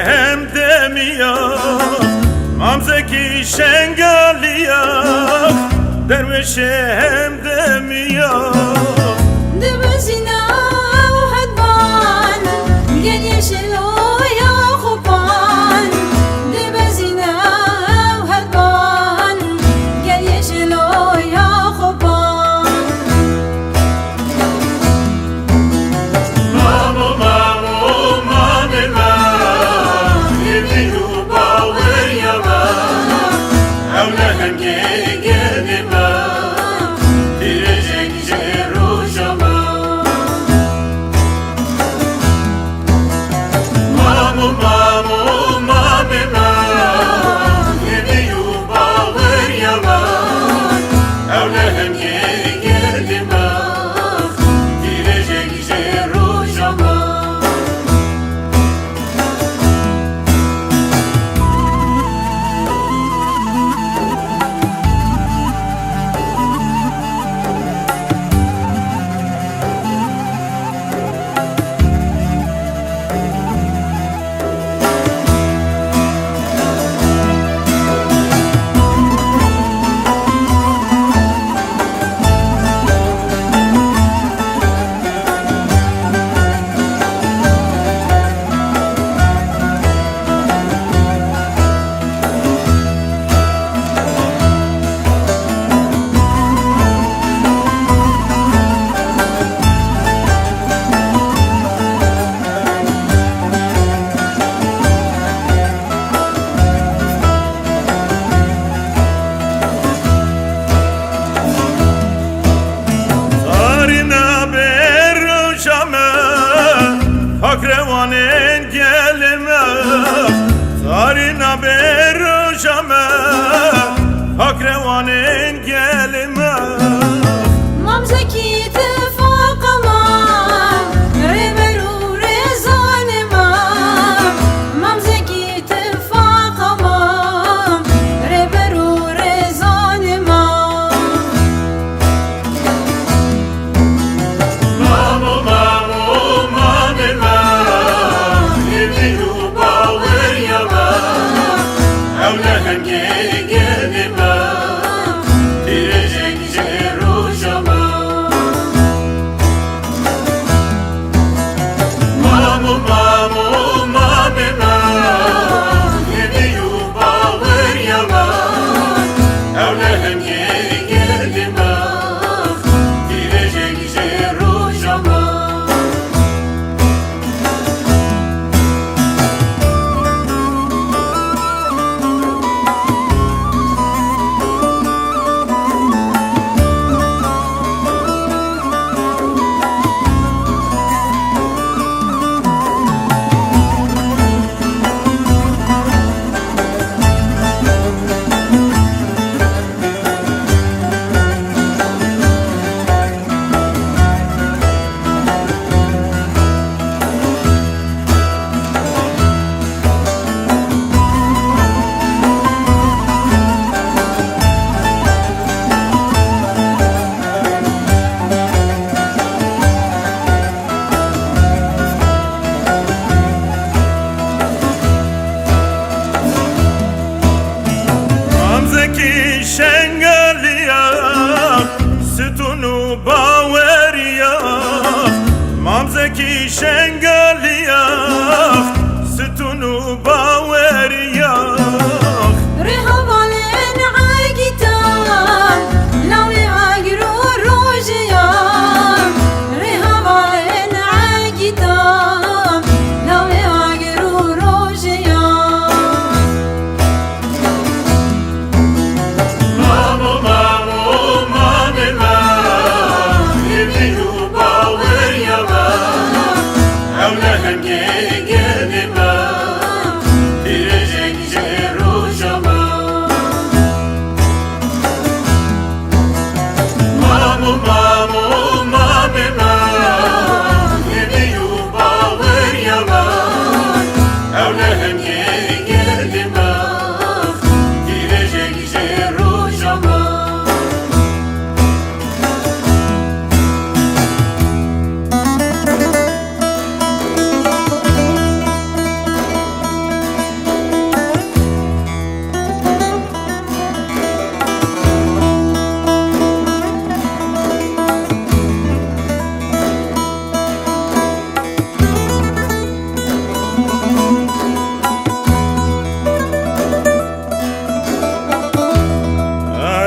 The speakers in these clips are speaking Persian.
hem demiyor Mamzeki şengaliyor Dervişe hem demiyor دبزنا وهدبان قد يشلو يا خبان دبزنا وهدبان قد يشلو يا خبان Mamu mamu mamima Yediyu bağı yama Evlehem gelima Direcek ceruşama Mamu mamu mamima Yediyu bağı yama Evlehem gelima Direcek ceruşama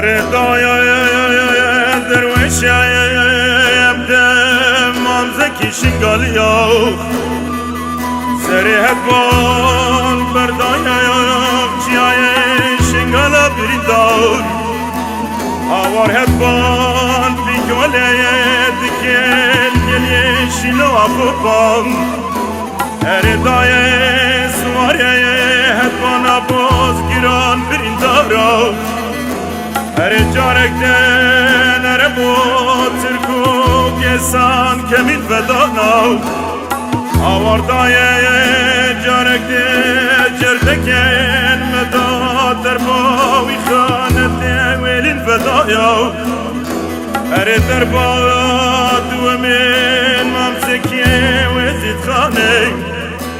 ردای درویش یبدم مامزکی شنگالیا سری هبان بردایم چیای شنگالا بریدار آوار هبان بیگوله دکل گلی شیلو آفوبان ردای سواری هبان آبوز گیران بریندارا هر جارک دن هر بوتر کو گسان کمین فدانا آوردای جارک دن جردکن مدا در باوی خانت ویلین فدایا هر در باد و من ممسکی وزید خانه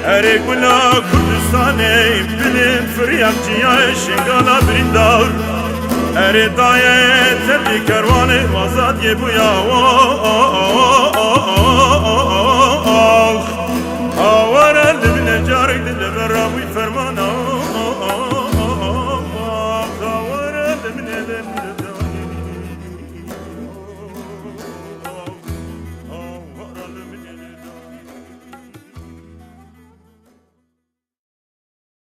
هر گلا کردستانه بلین فریم جیای شنگالا بریندار اره دایه تبی کروانه وازاد یه بویا آواره لبنه جارک دل برابوی فرمانا آواره لبنه